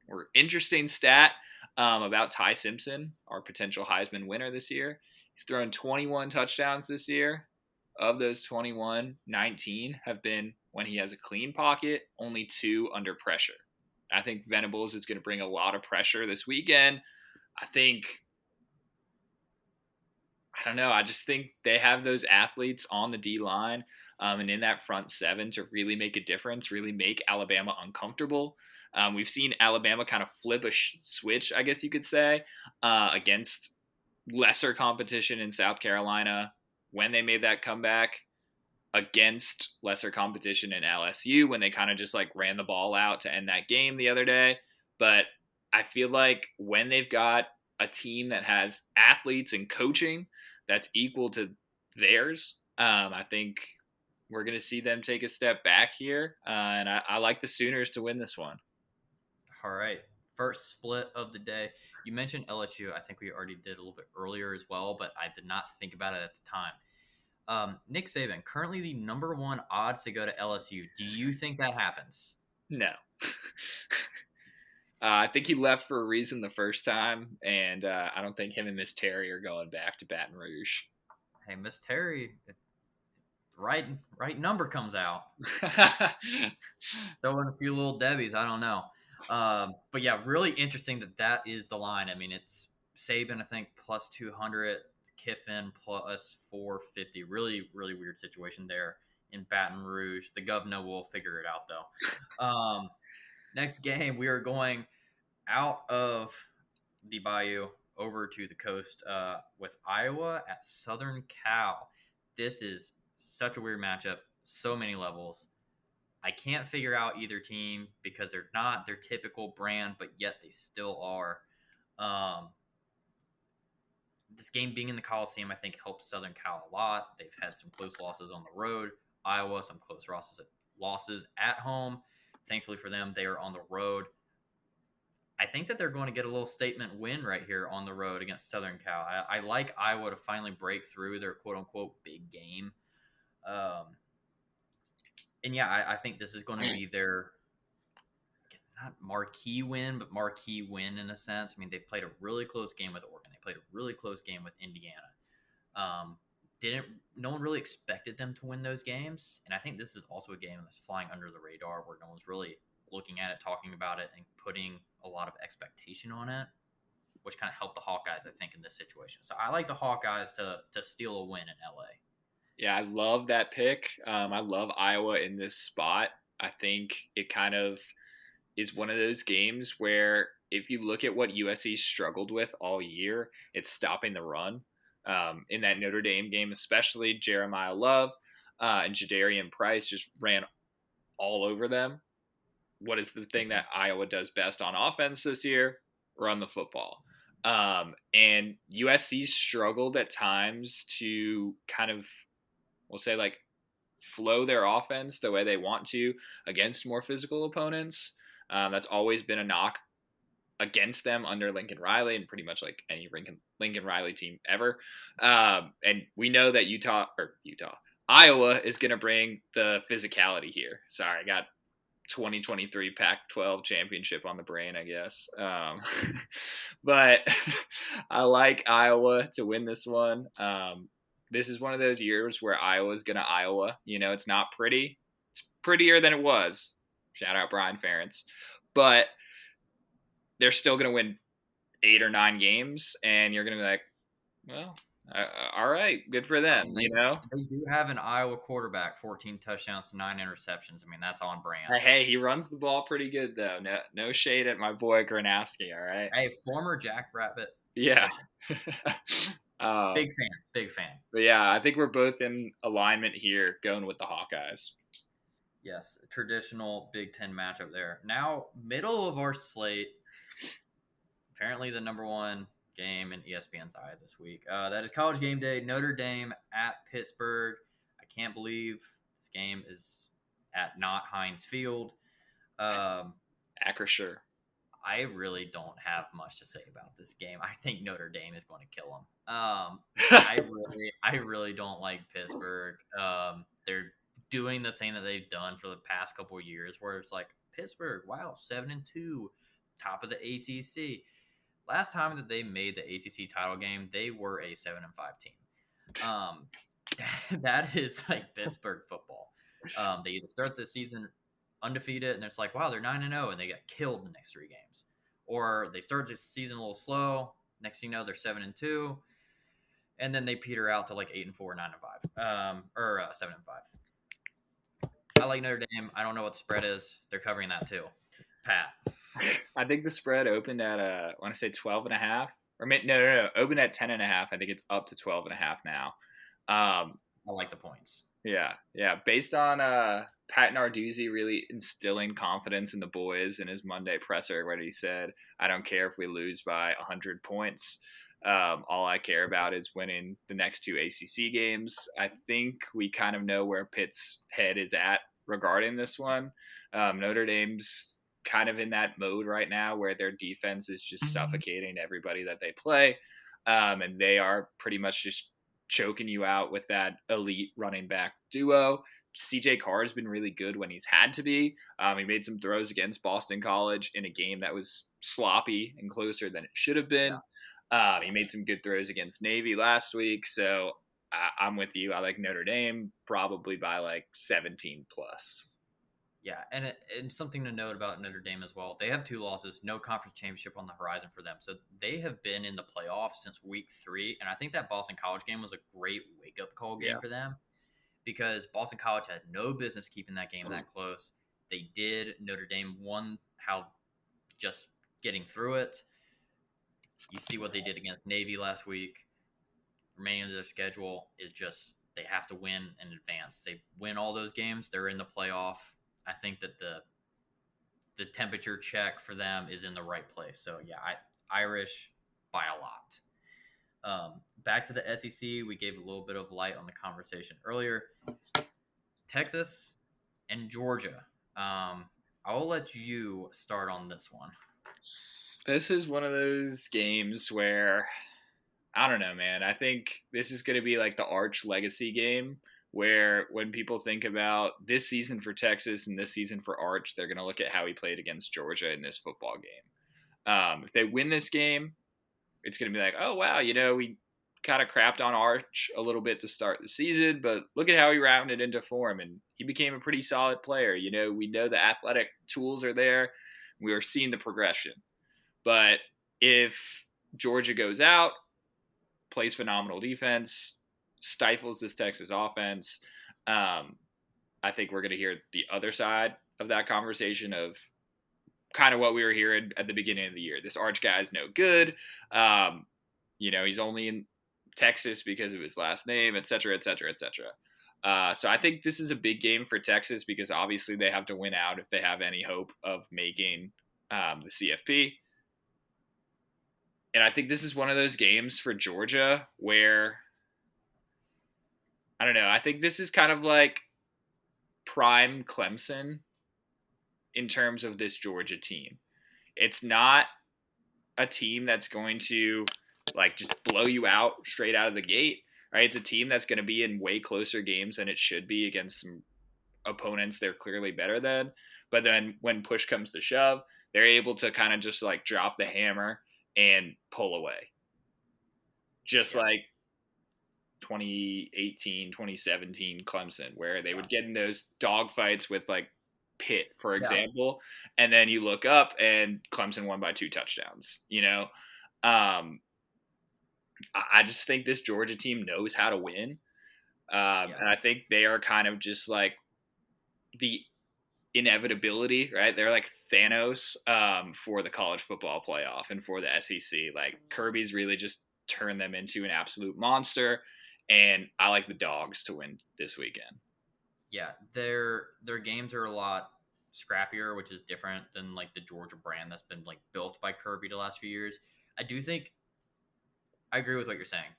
or interesting stat about Ty Simpson, our potential Heisman winner this year. He's thrown 21 touchdowns this year. Of those 21, 19 have been when he has a clean pocket, only 2 under pressure. I think Venables is going to bring a lot of pressure this weekend. I don't know. I just think they have those athletes on the D line and in that front 7 to really make a difference, really make Alabama uncomfortable. We've seen Alabama kind of flip a switch, I guess you could say, against lesser competition in South Carolina when they made that comeback, against lesser competition in LSU when they kind of just like ran the ball out to end that game the other day. But I feel like when they've got a team that has athletes and coaching that's equal to theirs, I think we're going to see them take a step back here. And I like the Sooners to win this one. All right. First split of the day. You mentioned LSU. I think we already did a little bit earlier as well, but I did not think about it at the time. Nick Saban, currently the number 1 odds to go to LSU. Do you think that happens? No. I think he left for a reason the first time, and I don't think him and Miss Terry are going back to Baton Rouge. Hey, Miss Terry, right number comes out. Throw in a few little Debbies. I don't know. But yeah, really interesting that is the line. I mean, it's Saban, I think, plus 200, Kiffin plus 450. Really, really weird situation there in Baton Rouge. The governor will figure it out, though. Next game, we are going out of the Bayou over to the coast with Iowa at Southern Cal. This is such a weird matchup, so many levels. I can't figure out either team because they're not their typical brand, but yet they still are. This game being in the Coliseum, I think, helps Southern Cal a lot. They've had some close losses on the road. Iowa, some close losses at home. Thankfully for them, they are on the road. I think that they're going to get a little statement win right here on the road against Southern Cal. I like Iowa to finally break through their quote unquote big game. Um, and yeah, I think this is going to be their not marquee win, but marquee win in a sense. I mean, they've played a really close game with Oregon. They played a really close game with Indiana. Um, didn't No one really expected them to win those games, and I think this is also a game that's flying under the radar where no one's really looking at it, talking about it, and putting a lot of expectation on it, which kind of helped the Hawkeyes, I think, in this situation. So I like the Hawkeyes to steal a win in LA. Yeah, I love that pick. I love Iowa in this spot. I think it kind of is one of those games where if you look at what USC struggled with all year, it's stopping the run. In that Notre Dame game, especially Jeremiah Love and Jadarian Price just ran all over them. What is the thing that Iowa does best on offense this year? Run the football. And USC struggled at times to kind of, we'll say, like flow their offense the way they want to against more physical opponents. That's always been a knock against them under Lincoln Riley and pretty much like any Lincoln Riley team ever. And we know that Iowa is going to bring the physicality here. Sorry, I got 2023 Pac-12 championship on the brain, I guess. But I like Iowa to win this one. This is one of those years where Iowa's going to Iowa. You know, it's not pretty. It's prettier than it was. Shout out Brian Ferentz. But they're still going to win 8 or 9 games, and you're going to be like, well, all right, good for them, They, you know? they do have an Iowa quarterback, 14 touchdowns to 9 interceptions. I mean, that's on brand. Hey, he runs the ball pretty good, though. No shade at my boy Gronowski, all right? Hey, former Jack Rabbit Yeah. legend. um, Big fan. Big fan. but yeah, I think we're both in alignment here going with the Hawkeyes. Yes, traditional Big Ten matchup there. Now, middle of our slate, apparently the number one game in ESPN's eye this week. That is College Game Day, Notre Dame at Pittsburgh. I can't believe this game is at not Heinz Field. Um, Acrisure. I really don't have much to say about this game. I think Notre Dame is going to kill them. I really don't like Pittsburgh. They're doing the thing that they've done for the past couple of years, where it's like Pittsburgh, wow, 7-2, top of the ACC. Last time that they made the ACC title game, they were a 7-5 team. That is like Pittsburgh football. They either start the season undefeated and it's like, wow, they're 9-0 and they get killed in the next 3 games, or they start the season a little slow. Next thing you know, they're 7-2, and then they peter out to like 8-4, 9-5, or 7-5. I like Notre Dame. I don't know what the spread is. They're covering that too. Pat. I think the spread opened at I want to say 12.5, or no, opened at 10.5. I think it's up to 12.5 now. I like the points. Yeah. Based on Pat Narduzzi really instilling confidence in the boys in his Monday presser, where he said, "I don't care if we lose by 100 points. All I care about is winning the next 2 ACC games." I think we kind of know where Pitt's head is at regarding this one. Notre Dame's kind of in that mode right now where their defense is just suffocating everybody that they play, and they are pretty much just choking you out with that elite running back duo. CJ Carr has been really good when he's had to be. He made some throws against Boston College in a game that was sloppy and closer than it should have been. He made some good throws against Navy last week. So I'm with you. I like Notre Dame probably by like 17 plus. Yeah, and something to note about Notre Dame as well. They have 2 losses, no conference championship on the horizon for them. So they have been in the playoffs since week 3, and I think that Boston College game was a great wake-up call game for them, because Boston College had no business keeping that game that close. They did. Notre Dame won how just getting through it. You see what they did against Navy last week. Remaining of their schedule is just they have to win and advance. They win all those games, they're in the playoff. I think that the temperature check for them is in the right place. So yeah, Irish by a lot. Back to the SEC, we gave a little bit of light on the conversation earlier. Texas and Georgia. I will let you start on this one. This is one of those games where I don't know, man. I think this is going to be like the Arch legacy game where when people think about this season for Texas and this season for Arch, they're going to look at how he played against Georgia in this football game. If they win this game, it's going to be like, oh, wow, we kind of crapped on Arch a little bit to start the season, but look at how he rounded into form and he became a pretty solid player. We know the athletic tools are there. We are seeing the progression. But if Georgia goes out, plays phenomenal defense, stifles this Texas offense, I think we're going to hear the other side of that conversation of kind of what we were hearing at the beginning of the year. This Arch guy is no good. He's only in Texas because of his last name, et cetera, et cetera, et cetera. So I think this is a big game for Texas because obviously they have to win out if they have any hope of making the CFP. And I think this is one of those games for Georgia where, I don't know, I think this is kind of like prime Clemson in terms of this Georgia team. It's not a team that's going to like just blow you out straight out of the gate, right? It's a team that's going to be in way closer games than it should be against some opponents they're clearly better than. But then when push comes to shove, they're able to kind of just like drop the hammer and pull away. Just like 2018, 2017 Clemson, where they would get in those dogfights with like Pitt, for example, and then you look up and Clemson won by 2 touchdowns. I just think this Georgia team knows how to win, and I think they are kind of just like the inevitability, right? They're like Thanos for the college football playoff and for the SEC. Like Kirby's really just turned them into an absolute monster, and I like the Dogs to win this weekend. Yeah, their games are a lot scrappier, which is different than like the Georgia brand that's been like built by Kirby the last few years. I do think I agree with what you're saying.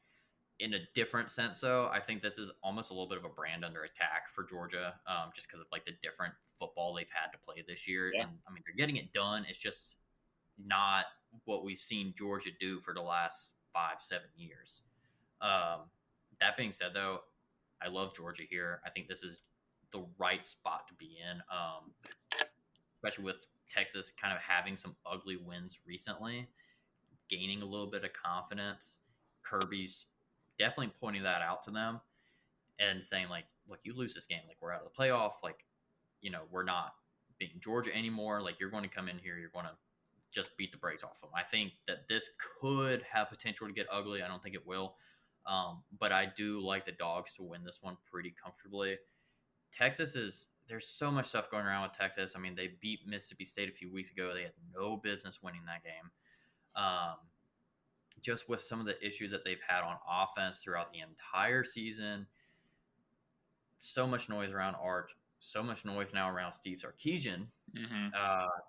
In a different sense, though, I think this is almost a little bit of a brand under attack for Georgia, just because of like the different football they've had to play this year. Yeah. And I mean, they're getting it done. It's just not what we've seen Georgia do for the last 5-7 years. That being said, though, I love Georgia here. I think this is the right spot to be in, especially with Texas kind of having some ugly wins recently, gaining a little bit of confidence. Kirby's definitely pointing that out to them and saying, like, look, you lose this game, like, we're out of the playoff, like, we're not beating Georgia anymore. Like, you're going to come in here, you're going to just beat the brakes off them. I think that this could have potential to get ugly. I don't think it will. But I do like the Dogs to win this one pretty comfortably. There's so much stuff going around with Texas. I mean, they beat Mississippi State a few weeks ago. They had no business winning that game. Just with some of the issues that they've had on offense throughout the entire season. So much noise around Arch. So much noise now around Steve Sarkisian. Mm-hmm.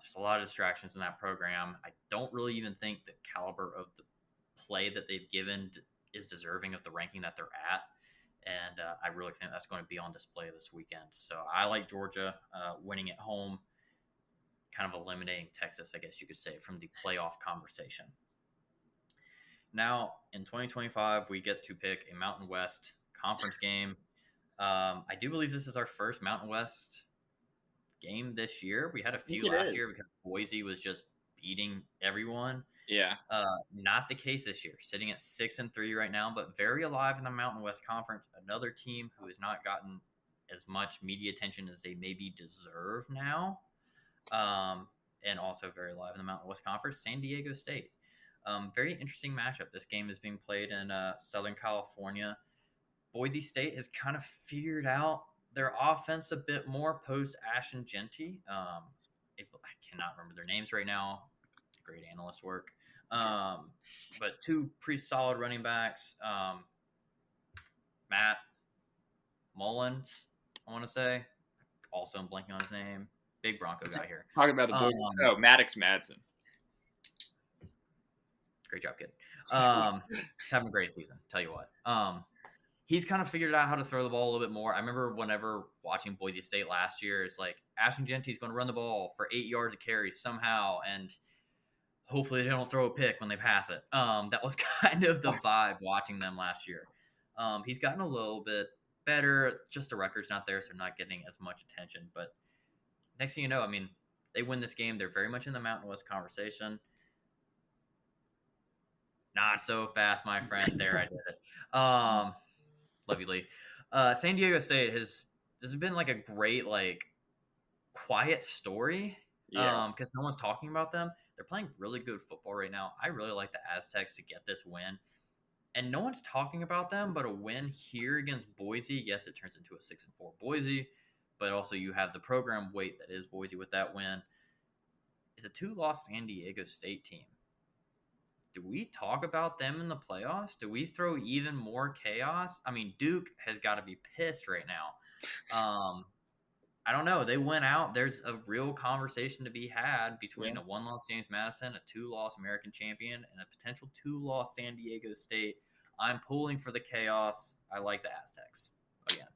Just a lot of distractions in that program. I don't really even think the caliber of the play that they've given is deserving of the ranking that they're at. And I really think that's going to be on display this weekend. So I like Georgia winning at home, kind of eliminating Texas, I guess you could say, from the playoff conversation. Now, in 2025, we get to pick a Mountain West conference game. I do believe this is our first Mountain West game this year. We had a few last year because Boise was just beating everyone. Yeah. Not the case this year. Sitting at 6-3 right now, but very alive in the Mountain West Conference. Another team who has not gotten as much media attention as they maybe deserve now. And also very alive in the Mountain West Conference, San Diego State. Very interesting matchup. This game is being played in Southern California. Boise State has kind of figured out their offense a bit more post Ashton Genty. I cannot remember their names right now. Great analyst work. But 2 pretty solid running backs. Matt Mullins, I want to say. Also, I'm blanking on his name. Big Bronco guy here. Talking about the Boise. Maddox Madsen. Great job, kid. He's having a great season. Tell you what. He's kind of figured out how to throw the ball a little bit more. I remember whenever watching Boise State last year, it's like Ashton Genty's going to run the ball for 8 yards of carry somehow, and hopefully they don't throw a pick when they pass it. That was kind of the vibe watching them last year. He's gotten a little bit better. Just the record's not there, so they're not getting as much attention. But next thing you know, I mean, they win this game. They're very much in the Mountain West conversation. Not so fast, my friend. There, I did it. Love you, Lee. San Diego State has this has been like a great quiet story Yeah. because no one's talking about them. They're playing really good football right now. I really like the Aztecs to get this win, and no one's talking about them. But a win here against Boise, yes, it turns into a 6-4 Boise, but also you have the program weight that is Boise with that win. Is a 2-loss San Diego State team. Do we talk about them in the playoffs? Do we throw even more chaos? I mean, Duke has got to be pissed right now. I don't know. They went out. There's a real conversation to be had between Yeah. a 1-loss James Madison, a 2-loss American champion, and a potential 2-loss San Diego State. I'm pulling for the chaos. I like the Aztecs again.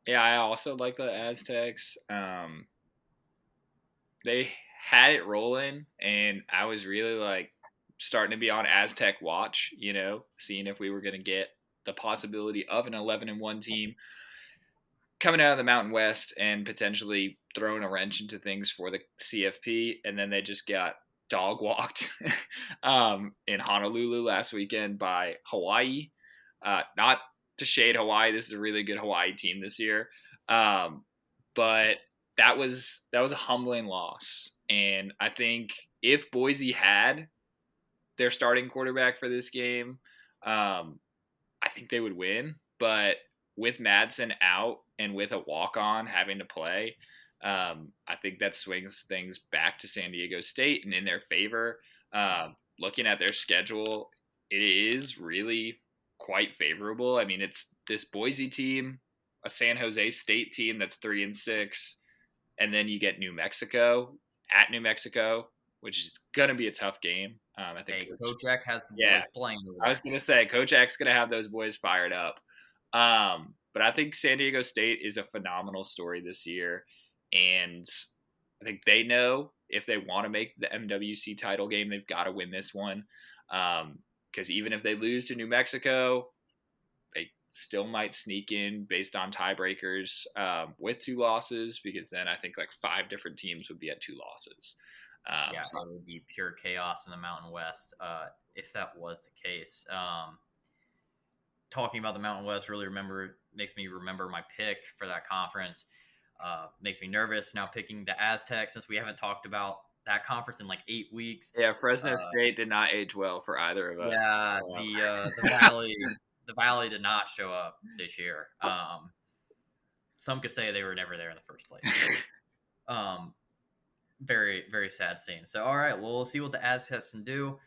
Yeah, I also like the Aztecs. They had it rolling, and I was really like starting to be on Aztec watch, seeing if we were going to get the possibility of an 11-1 team coming out of the Mountain West and potentially throwing a wrench into things for the CFP. And then they just got dog walked in Honolulu last weekend by Hawaii. Not to shade Hawaii, this is a really good Hawaii team this year, but that was a humbling loss. And I think if Boise had their starting quarterback for this game, I think they would win. But with Madsen out and with a walk-on having to play, I think that swings things back to San Diego State and in their favor. Looking at their schedule, it is really quite favorable. I mean, it's this Boise team, a San Jose State team that's 3-6, and then you get New Mexico at New Mexico, which is going to be a tough game. I think Hey, Kocak has the yeah, boys playing over I there. was going to say Kojak's going to have those boys fired up. But I think San Diego State is a phenomenal story this year, and I think they know if they want to make the MWC title game, they've got to win this one. Because even if they lose to New Mexico, they still might sneak in based on tiebreakers with 2 losses, because then I think like 5 different teams would be at 2 losses. Yeah, it would be pure chaos in the Mountain West if that was the case. Talking about the Mountain West really makes me remember my pick for that conference. Makes me nervous now picking the Aztecs since we haven't talked about that conference in like 8 weeks. Yeah, Fresno State did not age well for either of us. Yeah, the Valley did not show up this year. Some could say they were never there in the first place. Very, very sad scene. So, all right, well, we'll see what the Aztecs can do.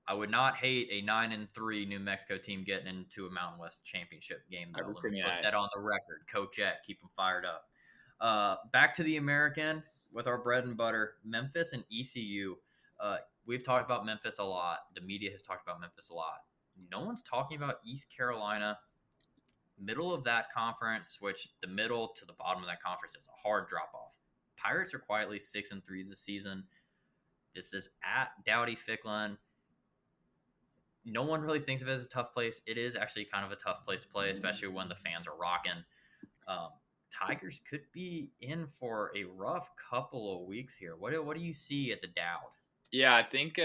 I would not hate a 9-3 New Mexico team getting into a Mountain West championship game, though. Let me put that on the record. Coach Ed, keep them fired up. Back to the American with our bread and butter, Memphis and ECU. We've talked about Memphis a lot. The media has talked about Memphis a lot. No one's talking about East Carolina. Middle of that conference, which the middle to the bottom of that conference is a hard drop off. Pirates are quietly 6-3 this season. This is at Dowdy Ficklin. No one really thinks of it as a tough place. It is actually kind of a tough place to play, especially when the fans are rocking. Tigers could be in for a rough couple of weeks here. What do you see at the Dowd? Yeah, I think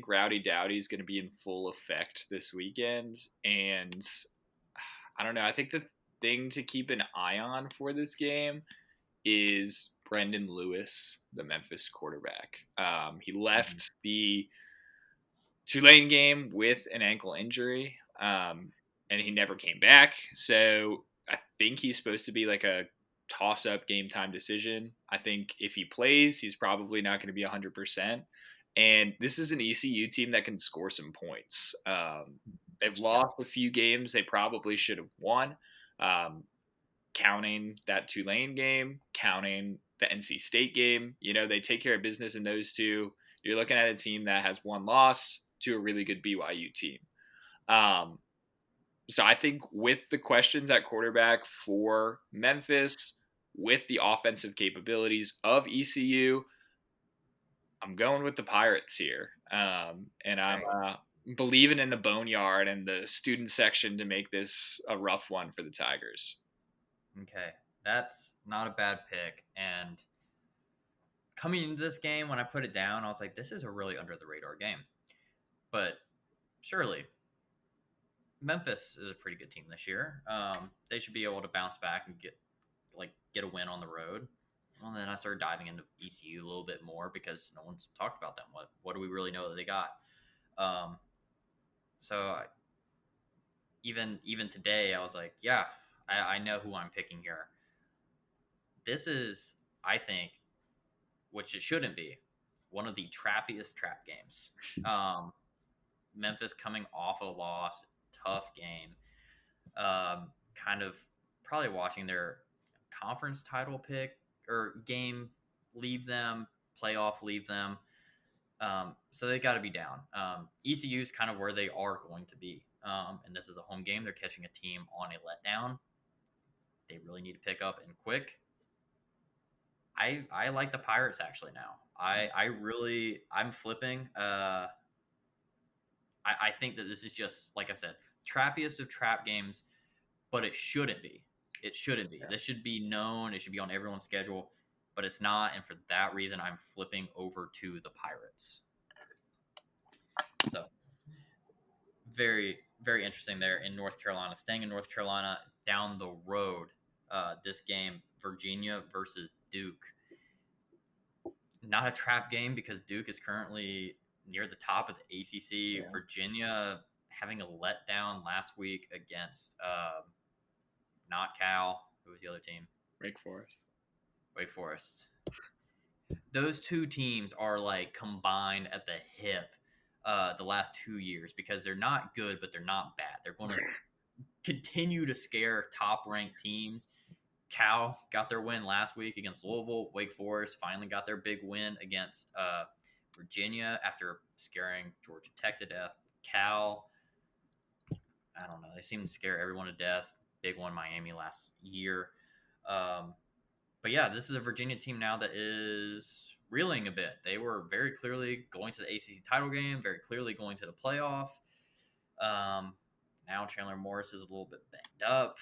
Rowdy Dowdy is going to be in full effect this weekend, and I don't know. I think the thing to keep an eye on for this game is Brendan Lewis, the Memphis quarterback. He left the Tulane game with an ankle injury, and he never came back. So I think he's supposed to be like a toss-up game time decision. I think if he plays, he's probably not going to be 100%. And this is an ECU team that can score some points. They've lost a few games they probably should have won, counting that Tulane game, counting the NC State game. They take care of business in those two. You're looking at a team that has 1 loss to a really good BYU team. So I think with the questions at quarterback for Memphis, with the offensive capabilities of ECU, I'm going with the Pirates here, and All I'm right. believing in the Boneyard and the student section to make this a rough one for the Tigers. Okay. That's not a bad pick. And coming into this game, when I put it down, I was like, this is a really under the radar game. But surely, Memphis is a pretty good team this year. They should be able to bounce back and get a win on the road. Well, then I started diving into ECU a little bit more because no one's talked about them. What do we really know that they got? Um, so even today, I was like, yeah, I know who I'm picking here. This is, I think, which it shouldn't be, one of the trappiest trap games. Um, Memphis coming off a loss, tough game. Kind of probably watching their conference title pick or game leave them, playoff leave them. So they got to be down. ECU is kind of where they are going to be. And this is a home game. They're catching a team on a letdown. They really need to pick up and quick. I like the Pirates actually now. I'm flipping. I think that this is just like I said, trappiest of trap games, but it shouldn't be. It shouldn't be. This should be known. It should be on everyone's schedule, but it's not. And for that reason, I'm flipping over to the Pirates. So very very interesting there in North Carolina. Staying in North Carolina, down the road, this game Virginia versus Duke. Not a trap game because Duke is currently near the top of the ACC. Yeah. Virginia having a letdown last week against not Cal. Who was the other team? Wake Forest. Wake Forest. Those two teams are like combined at the hip the last 2 years because they're not good, but they're not bad. They're going to continue to scare top ranked teams. Cal got their win last week against Louisville. Wake Forest finally got their big win against Virginia after scaring Georgia Tech to death. Cal, I don't know. They seem to scare everyone to death. Big one, Miami last year. Um, but yeah, this is a Virginia team now that is reeling a bit. They were very clearly going to the ACC title game, very clearly going to the playoff. Um, now Chandler Morris is a little bit banged up.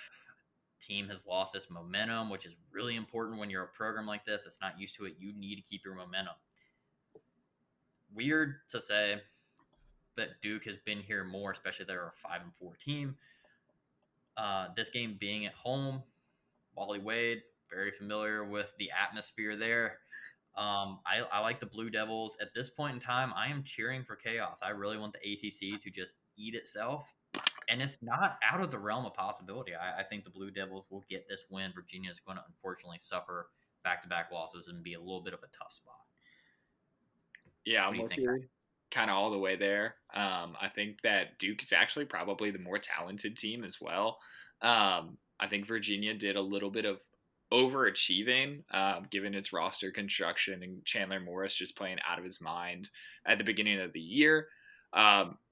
Team has lost its momentum, which is really important when you're a program like this that's not used to it. You need to keep your momentum. Weird to say, but Duke has been here more, especially they're a 5-4 team. This game being at home, Wally Wade, very familiar with the atmosphere there. I like the Blue Devils. At this point in time, I am cheering for chaos. I really want the ACC to just eat itself. And it's not out of the realm of possibility. I think the Blue Devils will get this win. Virginia is going to unfortunately suffer back-to-back losses and be a little bit of a tough spot. Yeah, What I'm do you with think? you kind of all the way there. I think that Duke is actually probably the more talented team as well. I think Virginia did a little bit of overachieving given its roster construction and Chandler Morris just playing out of his mind at the beginning of the year.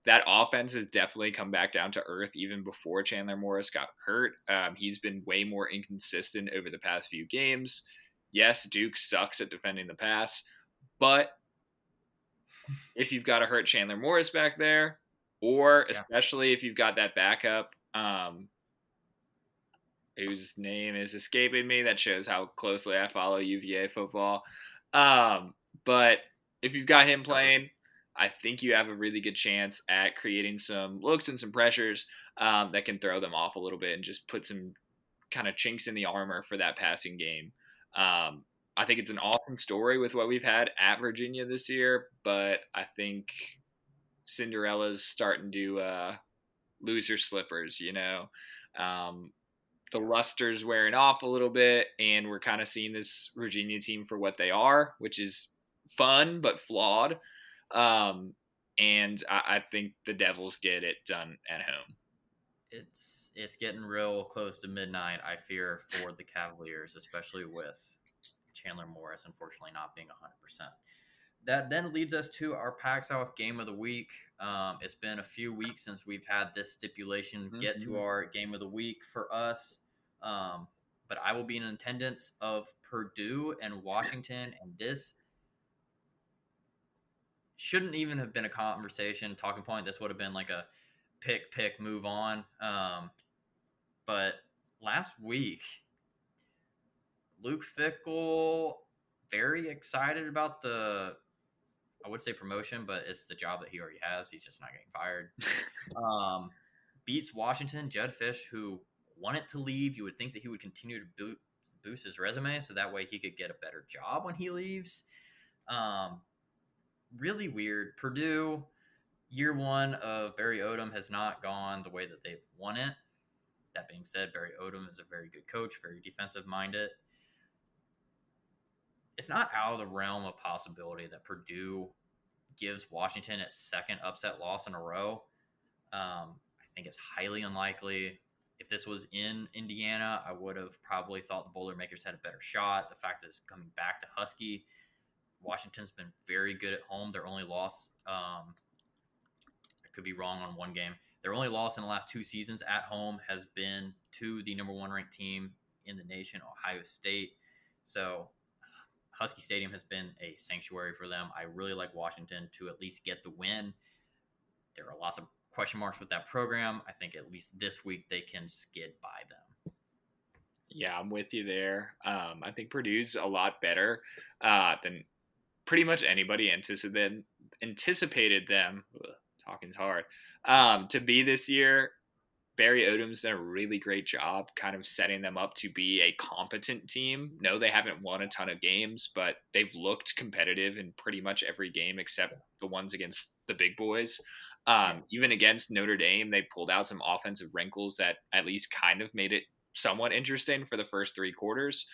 That offense has definitely come back down to earth even before Chandler Morris got hurt. He's been way more inconsistent over the past few games. Yes, Duke sucks at defending the pass, but if you've got a hurt Chandler Morris back there, or Yeah. especially if you've got that backup, whose name is escaping me, that shows how closely I follow UVA football. But if you've got him playing, I think you have a really good chance at creating some looks and some pressures that can throw them off a little bit and just put some kind of chinks in the armor for that passing game. I think it's an awesome story with what we've had at Virginia this year, but I think Cinderella's starting to lose her slippers, you know. Um, the luster's wearing off a little bit, and we're kind of seeing this Virginia team for what they are, which is fun but flawed. And I think the Devils get it done at home. It's getting real close to midnight. I fear for the Cavaliers, especially with Chandler Morris unfortunately not being 100%. That then leads us to our PAC-South game of the week. It's been a few weeks since we've had this stipulation get to Mm-hmm. our game of the week for us. But I will be in attendance of Purdue and Washington, and this shouldn't even have been a conversation talking point. This would have been like a pick, move on. But last week, Luke Fickle, very excited about the, I would say promotion, but it's the job that he already has. He's just not getting fired. Beats Washington, Jed Fish, who wanted to leave. You would think that he would continue to boost his resume so that way he could get a better job when he leaves. Really weird. Purdue, year one of Barry Odom has not gone the way that they've won it. That being said, Barry Odom is a very good coach, very defensive minded. It's not out of the realm of possibility that Purdue gives Washington its second upset loss in a row. I think it's highly unlikely. If this was in Indiana, I would have probably thought the Boilermakers had a better shot. The fact that it's coming back to Husky, Washington's been very good at home. Their only loss, I could be wrong on one game. Their only loss in the last 2 seasons at home has been to the number 1 ranked team in the nation, Ohio State. So Husky Stadium has been a sanctuary for them. I really like Washington to at least get the win. There are lots of question marks with that program. I think at least this week they can skid by them. Yeah, I'm with you there. I think Purdue's a lot better than pretty much anybody anticipated them. Talking's hard. To be this year. Barry Odom's done a really great job kind of setting them up to be a competent team. No, they haven't won a ton of games, but they've looked competitive in pretty much every game except the ones against the big boys. Even against Notre Dame, they pulled out some offensive wrinkles that at least kind of made it somewhat interesting for the first 3 quarters.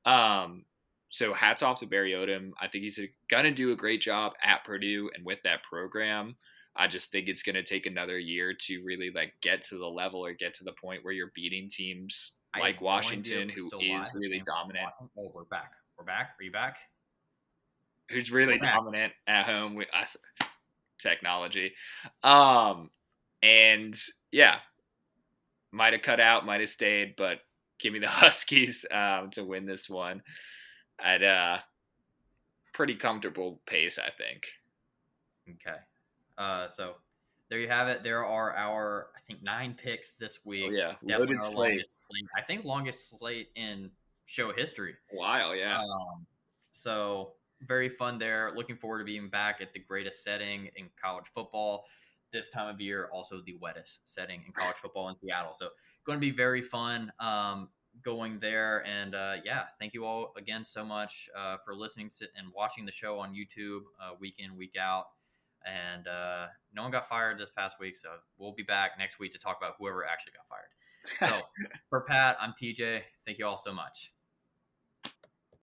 So hats off to Barry Odom. I think he's going to do a great job at Purdue and with that program. I just think it's going to take another year to really like get to the level or get to the point where you're beating teams like Washington, who is really dominant. Oh, we're back. We're back. Are you back? Who's really dominant at home with us, technology. And yeah, might have cut out, might have stayed, but give me the Huskies to win this one at a pretty comfortable pace, I think. Okay. So there you have it. There are our, I think, 9 picks this week. Oh, yeah, definitely our longest slate. I think longest slate in show history. Wow, yeah. So very fun there. Looking forward to being back at the greatest setting in college football this time of year. Also the wettest setting in college football in Seattle. So going to be very fun going there. And yeah, thank you all again so much for listening to and watching the show on YouTube week in, week out. And no one got fired this past week, so we'll be back next week to talk about whoever actually got fired. So for Pat, I'm TJ. Thank you all so much.